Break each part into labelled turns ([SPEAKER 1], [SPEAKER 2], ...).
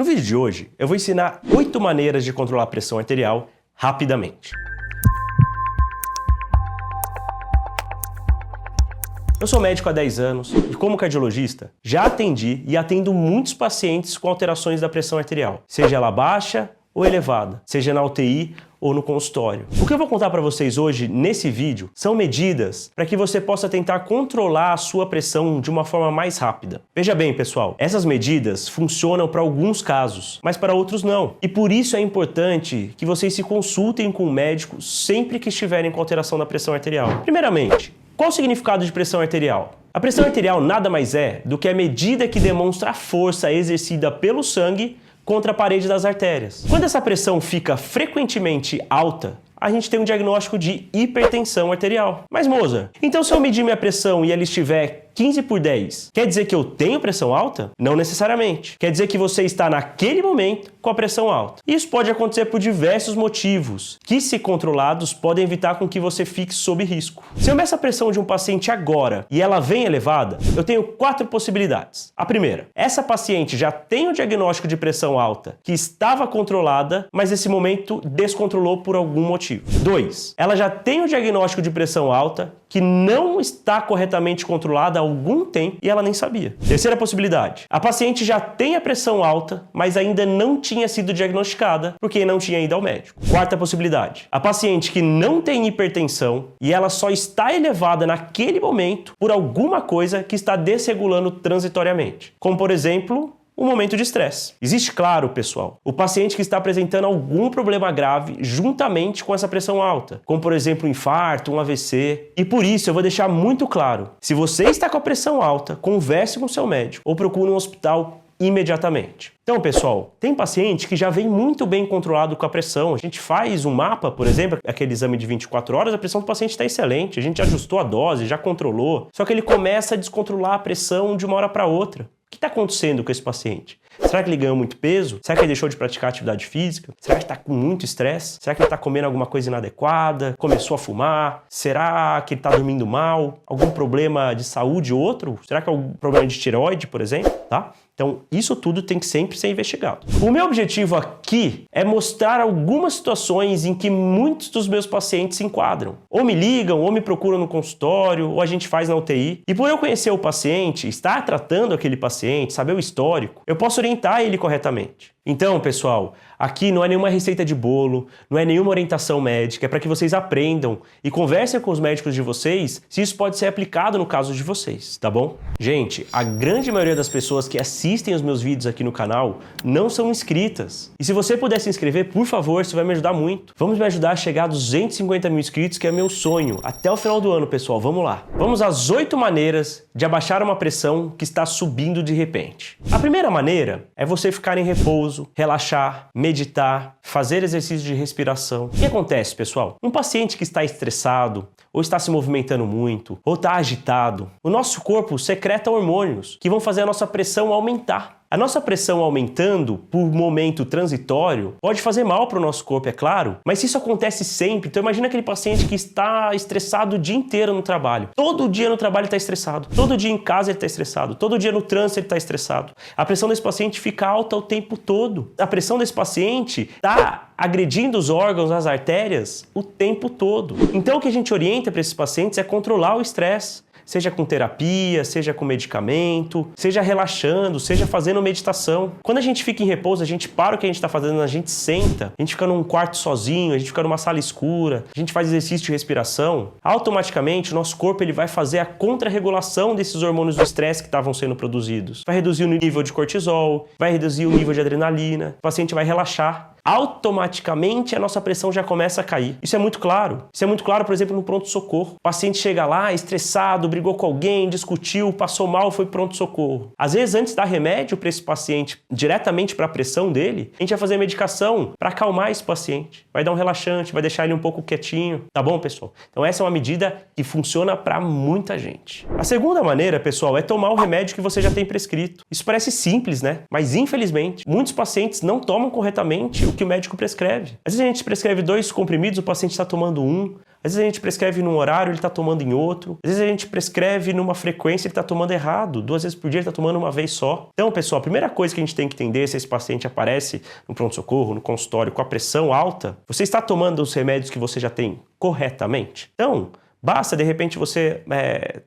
[SPEAKER 1] No vídeo de hoje, eu vou ensinar 8 maneiras de controlar a pressão arterial rapidamente. Eu sou médico há 10 anos e, como cardiologista, já atendi e atendo muitos pacientes com alterações da pressão arterial, seja ela baixa ou elevada, seja na UTI ou no consultório. O que eu vou contar para vocês hoje nesse vídeo são medidas para que você possa tentar controlar a sua pressão de uma forma mais rápida. Veja bem, pessoal, essas medidas funcionam para alguns casos, mas para outros não. E por isso é importante que vocês se consultem com o médico sempre que estiverem com alteração da pressão arterial. Primeiramente, qual o significado de pressão arterial? A pressão arterial nada mais é do que a medida que demonstra a força exercida pelo sangue contra a parede das artérias. Quando essa pressão fica frequentemente alta, a gente tem um diagnóstico de hipertensão arterial. Mas, Moza, então se eu medir minha pressão e ela estiver 15/10, quer dizer que eu tenho pressão alta? Não necessariamente. Quer dizer que você está naquele momento com a pressão alta. Isso pode acontecer por diversos motivos, que, se controlados, podem evitar com que você fique sob risco. Se eu meço a pressão de um paciente agora e ela vem elevada, eu tenho 4 possibilidades. A primeira, essa paciente já tem o diagnóstico de pressão alta, que estava controlada, mas nesse momento descontrolou por algum motivo. 2, ela já tem o diagnóstico de pressão alta, que não está corretamente controlada há algum tempo e ela nem sabia. Terceira possibilidade, a paciente já tem a pressão alta, mas ainda não tinha sido diagnosticada porque não tinha ido ao médico. Quarta possibilidade, a paciente que não tem hipertensão e ela só está elevada naquele momento por alguma coisa que está desregulando transitoriamente, como por exemplo, um momento de estresse. Existe, claro, pessoal, o paciente que está apresentando algum problema grave juntamente com essa pressão alta, como por exemplo um infarto, um AVC. E por isso eu vou deixar muito claro, se você está com a pressão alta, converse com seu médico ou procure um hospital imediatamente. Então, pessoal, tem paciente que já vem muito bem controlado com a pressão. A gente faz um mapa, por exemplo, aquele exame de 24 horas, a pressão do paciente está excelente, a gente já ajustou a dose, já controlou, só que ele começa a descontrolar a pressão de uma hora para outra. O que está acontecendo com esse paciente? Será que ele ganhou muito peso? Será que ele deixou de praticar atividade física? Será que está com muito estresse? Será que ele está comendo alguma coisa inadequada? Começou a fumar? Será que ele está dormindo mal? Algum problema de saúde ou outro? Será que é algum problema de tireoide, por exemplo? Tá? Então, isso tudo tem que sempre ser investigado. O meu objetivo aqui é mostrar algumas situações em que muitos dos meus pacientes se enquadram. Ou me ligam, ou me procuram no consultório, ou a gente faz na UTI. E por eu conhecer o paciente, estar tratando aquele paciente, saber o histórico, eu posso orientar ele corretamente. Então, pessoal, aqui não é nenhuma receita de bolo, não é nenhuma orientação médica, é para que vocês aprendam e conversem com os médicos de vocês se isso pode ser aplicado no caso de vocês, tá bom? Gente, a grande maioria das pessoas que assistem os meus vídeos aqui no canal não são inscritas. E se você puder se inscrever, por favor, isso vai me ajudar muito. Vamos me ajudar a chegar a 250 mil inscritos, que é meu sonho, até o final do ano, pessoal. Vamos lá. Vamos às 8 maneiras de abaixar uma pressão que está subindo de repente. A primeira maneira é você ficar em repouso, relaxar, meditar, fazer exercício de respiração. O que acontece, pessoal? Um paciente que está estressado, ou está se movimentando muito, ou está agitado, o nosso corpo secreta hormônios que vão fazer a nossa pressão aumentar. A nossa pressão aumentando por momento transitório pode fazer mal para o nosso corpo, é claro, mas se isso acontece sempre, então imagina aquele paciente que está estressado o dia inteiro no trabalho. Todo dia no trabalho ele está estressado, todo dia em casa ele está estressado, todo dia no trânsito ele está estressado. A pressão desse paciente fica alta o tempo todo. A pressão desse paciente está agredindo os órgãos, as artérias, o tempo todo. Então o que a gente orienta para esses pacientes é controlar o estresse. Seja com terapia, seja com medicamento, seja relaxando, seja fazendo meditação. Quando a gente fica em repouso, a gente para o que a gente está fazendo, a gente senta, a gente fica num quarto sozinho, a gente fica numa sala escura, a gente faz exercício de respiração, automaticamente o nosso corpo ele vai fazer a contrarregulação desses hormônios do estresse que estavam sendo produzidos. Vai reduzir o nível de cortisol, vai reduzir o nível de adrenalina, o paciente vai relaxar. Automaticamente a nossa pressão já começa a cair. Isso é muito claro. Isso é muito claro, por exemplo, no pronto-socorro. O paciente chega lá estressado, brigou com alguém, discutiu, passou mal, foi pronto-socorro. Às vezes, antes de dar remédio para esse paciente diretamente para a pressão dele, a gente vai fazer medicação para acalmar esse paciente. Vai dar um relaxante, vai deixar ele um pouco quietinho. Tá bom, pessoal? Então essa é uma medida que funciona para muita gente. A segunda maneira, pessoal, é tomar o remédio que você já tem prescrito. Isso parece simples, né? Mas infelizmente, muitos pacientes não tomam corretamente o que o médico prescreve. Às vezes a gente prescreve 2 comprimidos, o paciente está tomando 1. Às vezes a gente prescreve num horário, ele está tomando em outro. Às vezes a gente prescreve numa frequência, ele está tomando errado. 2 vezes por dia ele está tomando uma vez só. Então, pessoal, a primeira coisa que a gente tem que entender se esse paciente aparece no pronto-socorro, no consultório, com a pressão alta, você está tomando os remédios que você já tem corretamente? Então, basta, de repente, você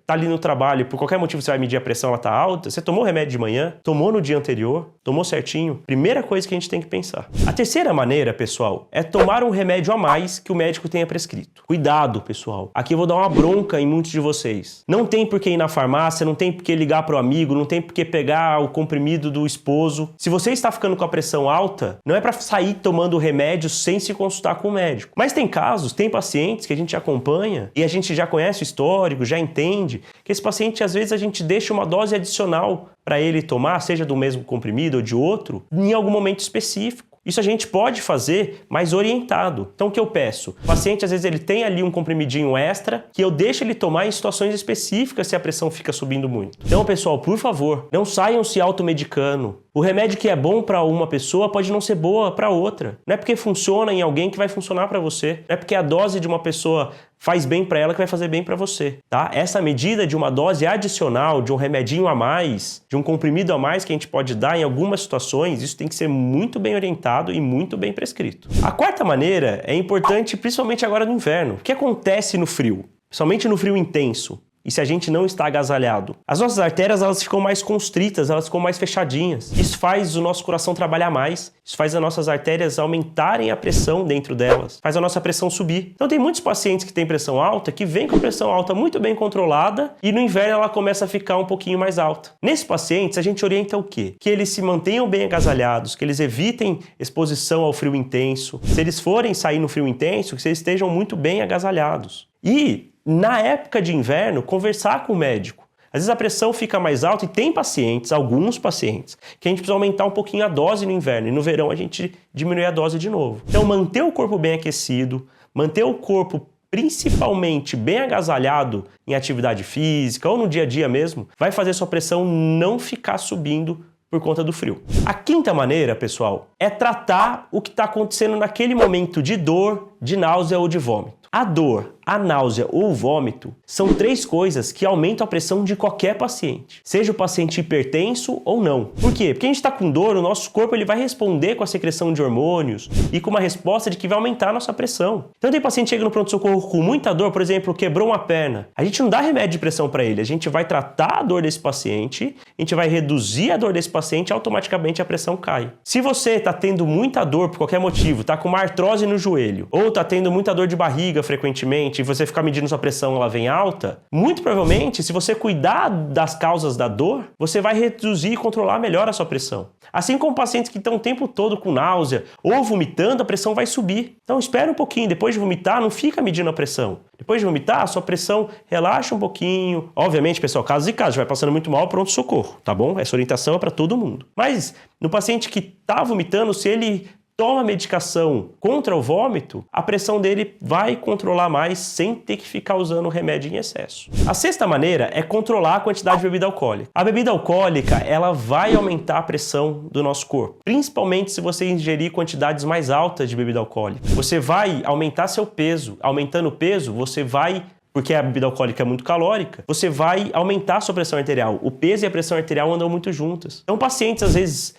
[SPEAKER 1] tá ali no trabalho e por qualquer motivo você vai medir a pressão, ela tá alta, você tomou o remédio de manhã, tomou no dia anterior, tomou certinho. Primeira coisa que a gente tem que pensar. A terceira maneira, pessoal, é tomar um remédio a mais que o médico tenha prescrito. Cuidado, pessoal. Aqui eu vou dar uma bronca em muitos de vocês. Não tem por que ir na farmácia, não tem por que ligar pro amigo, não tem por que pegar o comprimido do esposo. Se você está ficando com a pressão alta, não é para sair tomando o remédio sem se consultar com o médico. Mas tem casos, tem pacientes que a gente acompanha e a gente já conhece o histórico, já entende que esse paciente, às vezes, a gente deixa uma dose adicional para ele tomar, seja do mesmo comprimido ou de outro, em algum momento específico. Isso a gente pode fazer mais orientado. Então o que eu peço? O paciente, às vezes, ele tem ali um comprimidinho extra que eu deixo ele tomar em situações específicas se a pressão fica subindo muito. Então, pessoal, por favor, não saiam se automedicando. O remédio que é bom para uma pessoa pode não ser boa para outra. Não é porque funciona em alguém que vai funcionar para você. Não é porque a dose de uma pessoa faz bem para ela que vai fazer bem para você, tá? Essa medida de uma dose adicional, de um remedinho a mais, de um comprimido a mais que a gente pode dar em algumas situações, isso tem que ser muito bem orientado e muito bem prescrito. A quarta maneira é importante, principalmente agora no inverno. O que acontece no frio? Principalmente no frio intenso. E se a gente não está agasalhado? As nossas artérias, elas ficam mais constritas, elas ficam mais fechadinhas. Isso faz o nosso coração trabalhar mais, isso faz as nossas artérias aumentarem a pressão dentro delas, faz a nossa pressão subir. Então tem muitos pacientes que têm pressão alta, que vêm com pressão alta muito bem controlada e no inverno ela começa a ficar um pouquinho mais alta. Nesses pacientes, a gente orienta o quê? Que eles se mantenham bem agasalhados, que eles evitem exposição ao frio intenso. Se eles forem sair no frio intenso, que eles estejam muito bem agasalhados. E na época de inverno, conversar com o médico. Às vezes a pressão fica mais alta e tem pacientes, alguns pacientes, que a gente precisa aumentar um pouquinho a dose no inverno e no verão a gente diminui a dose de novo. Então manter o corpo bem aquecido, manter o corpo principalmente bem agasalhado em atividade física ou no dia a dia mesmo, vai fazer sua pressão não ficar subindo por conta do frio. A quinta maneira, pessoal, é tratar o que está acontecendo naquele momento de dor, de náusea ou de vômito. A dor, a náusea ou o vômito são 3 coisas que aumentam a pressão de qualquer paciente, seja o paciente hipertenso ou não. Por quê? Porque a gente está com dor, o nosso corpo ele vai responder com a secreção de hormônios e com uma resposta de que vai aumentar a nossa pressão. Então tem paciente que chega no pronto-socorro com muita dor, por exemplo, quebrou uma perna. A gente não dá remédio de pressão para ele, a gente vai tratar a dor desse paciente, a gente vai reduzir a dor desse paciente e automaticamente a pressão cai. Se você está tendo muita dor por qualquer motivo, está com uma artrose no joelho ou está tendo muita dor de barriga frequentemente e você ficar medindo sua pressão, ela vem alta, muito provavelmente, se você cuidar das causas da dor, você vai reduzir e controlar melhor a sua pressão. Assim como pacientes que estão o tempo todo com náusea ou vomitando, a pressão vai subir. Então espera um pouquinho, depois de vomitar, não fica medindo a pressão. Depois de vomitar, a sua pressão relaxa um pouquinho. Obviamente, pessoal, casos e casos, vai passando muito mal, pronto-socorro, tá bom? Essa orientação é para todo mundo. Mas no paciente que está vomitando, se ele toma medicação contra o vômito, a pressão dele vai controlar mais sem ter que ficar usando o remédio em excesso. A sexta maneira é controlar a quantidade de bebida alcoólica. A bebida alcoólica, ela vai aumentar a pressão do nosso corpo, principalmente se você ingerir quantidades mais altas de bebida alcoólica. Você vai aumentar seu peso. Aumentando o peso, você vai, porque a bebida alcoólica é muito calórica, você vai aumentar a sua pressão arterial. O peso e a pressão arterial andam muito juntas. Então, pacientes, às vezes,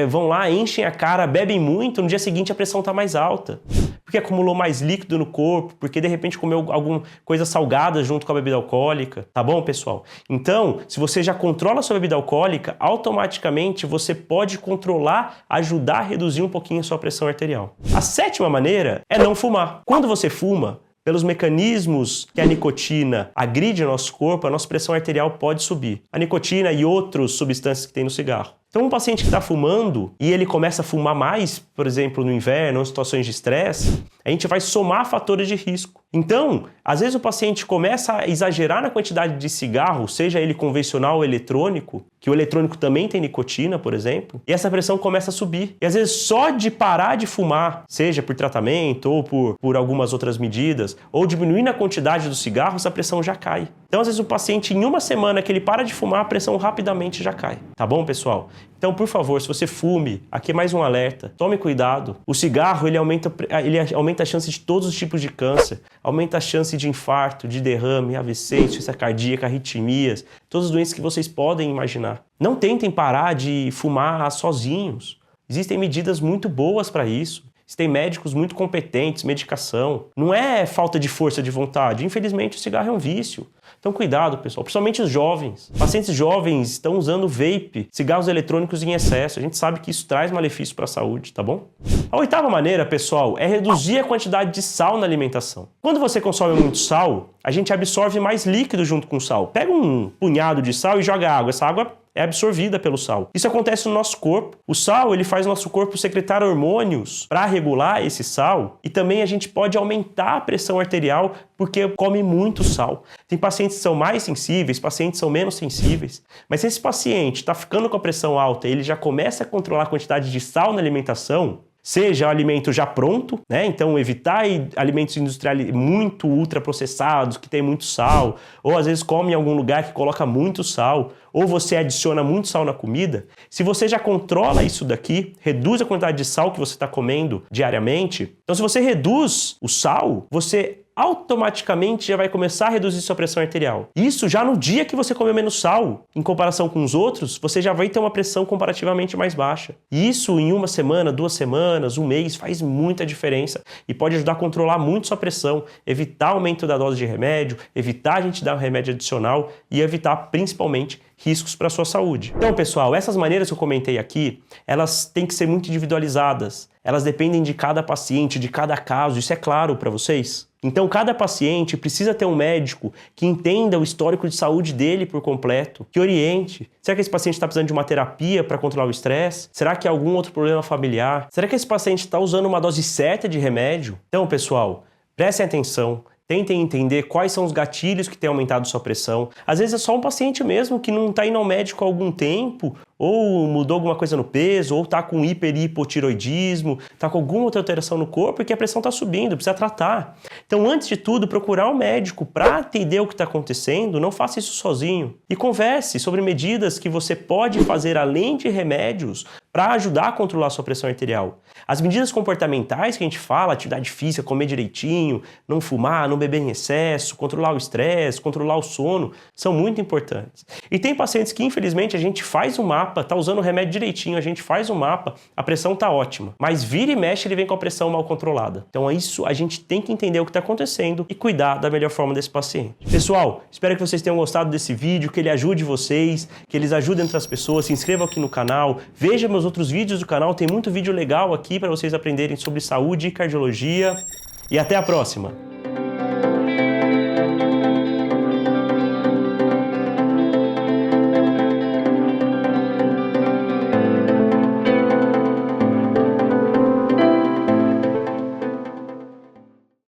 [SPEAKER 1] vão lá, enchem a cara, bebem muito, no dia seguinte a pressão está mais alta. Porque acumulou mais líquido no corpo, porque de repente comeu alguma coisa salgada junto com a bebida alcoólica. Tá bom, pessoal? Então, se você já controla a sua bebida alcoólica, automaticamente você pode controlar, ajudar a reduzir um pouquinho a sua pressão arterial. A sétima maneira é não fumar. Quando você fuma, pelos mecanismos que a nicotina agride o nosso corpo, a nossa pressão arterial pode subir. A nicotina e outras substâncias que tem no cigarro. Então, um paciente que está fumando e ele começa a fumar mais, por exemplo, no inverno ou em situações de estresse, a gente vai somar fatores de risco. Então, às vezes o paciente começa a exagerar na quantidade de cigarro, seja ele convencional ou eletrônico, que o eletrônico também tem nicotina, por exemplo, e essa pressão começa a subir. E às vezes só de parar de fumar, seja por tratamento ou por algumas outras medidas, ou diminuindo a quantidade do cigarro, essa pressão já cai. Então, às vezes o paciente, em uma semana que ele para de fumar, a pressão rapidamente já cai. Tá bom, pessoal? Então, por favor, se você fume, aqui é mais um alerta, tome cuidado. O cigarro, ele aumenta a chance de todos os tipos de câncer, aumenta a chance de infarto, de derrame, AVC, insuficiência cardíaca, arritmias, todas as doenças que vocês podem imaginar. Não tentem parar de fumar sozinhos. Existem medidas muito boas para isso. Existem médicos muito competentes, medicação. Não é falta de força de vontade. Infelizmente, o cigarro é um vício. Então, cuidado, pessoal. Principalmente os jovens. Pacientes jovens estão usando vape, cigarros eletrônicos em excesso. A gente sabe que isso traz malefício para a saúde, tá bom? A oitava maneira, pessoal, é reduzir a quantidade de sal na alimentação. Quando você consome muito sal, a gente absorve mais líquido junto com o sal. Pega um punhado de sal e joga água. Essa água é absorvida pelo sal. Isso acontece no nosso corpo. O sal, ele faz o nosso corpo secretar hormônios para regular esse sal, e também a gente pode aumentar a pressão arterial porque come muito sal. Tem pacientes que são mais sensíveis, pacientes que são menos sensíveis, mas se esse paciente está ficando com a pressão alta e ele já começa a controlar a quantidade de sal na alimentação, seja alimento já pronto, né? Então evitar alimentos industriais muito ultraprocessados, que tem muito sal, ou às vezes come em algum lugar que coloca muito sal, ou você adiciona muito sal na comida. Se você já controla isso daqui, reduz a quantidade de sal que você está comendo diariamente, então se você reduz o sal, você automaticamente já vai começar a reduzir sua pressão arterial. Isso já no dia que você comeu menos sal, em comparação com os outros, você já vai ter uma pressão comparativamente mais baixa. E isso em uma semana, 2 semanas, um mês, faz muita diferença e pode ajudar a controlar muito sua pressão, evitar aumento da dose de remédio, evitar a gente dar um remédio adicional e evitar principalmente riscos para a sua saúde. Então, pessoal, essas maneiras que eu comentei aqui, elas têm que ser muito individualizadas. Elas dependem de cada paciente, de cada caso, isso é claro para vocês? Então, cada paciente precisa ter um médico que entenda o histórico de saúde dele por completo, que oriente. Será que esse paciente está precisando de uma terapia para controlar o estresse? Será que há algum outro problema familiar? Será que esse paciente está usando uma dose certa de remédio? Então, pessoal, prestem atenção. Tentem entender quais são os gatilhos que têm aumentado sua pressão. Às vezes é só um paciente mesmo que não está indo ao médico há algum tempo, ou mudou alguma coisa no peso, ou está com hiper e hipotiroidismo, está com alguma outra alteração no corpo e que a pressão está subindo, precisa tratar. Então, antes de tudo, procurar um médico para entender o que está acontecendo, não faça isso sozinho. E converse sobre medidas que você pode fazer além de remédios para ajudar a controlar a sua pressão arterial. As medidas comportamentais que a gente fala, atividade física, comer direitinho, não fumar, não beber em excesso, controlar o estresse, controlar o sono, são muito importantes. E tem pacientes que, infelizmente, a gente faz um mapa, tá usando o remédio direitinho, a gente faz um mapa, a pressão tá ótima, mas vira e mexe ele vem com a pressão mal controlada. Então é isso, a gente tem que entender o que está acontecendo e cuidar da melhor forma desse paciente. Pessoal, espero que vocês tenham gostado desse vídeo, que ele ajude vocês, que eles ajudem outras pessoas, se inscrevam aqui no canal, veja meus outros vídeos do canal, tem muito vídeo legal aqui para vocês aprenderem sobre saúde e cardiologia. E até a próxima!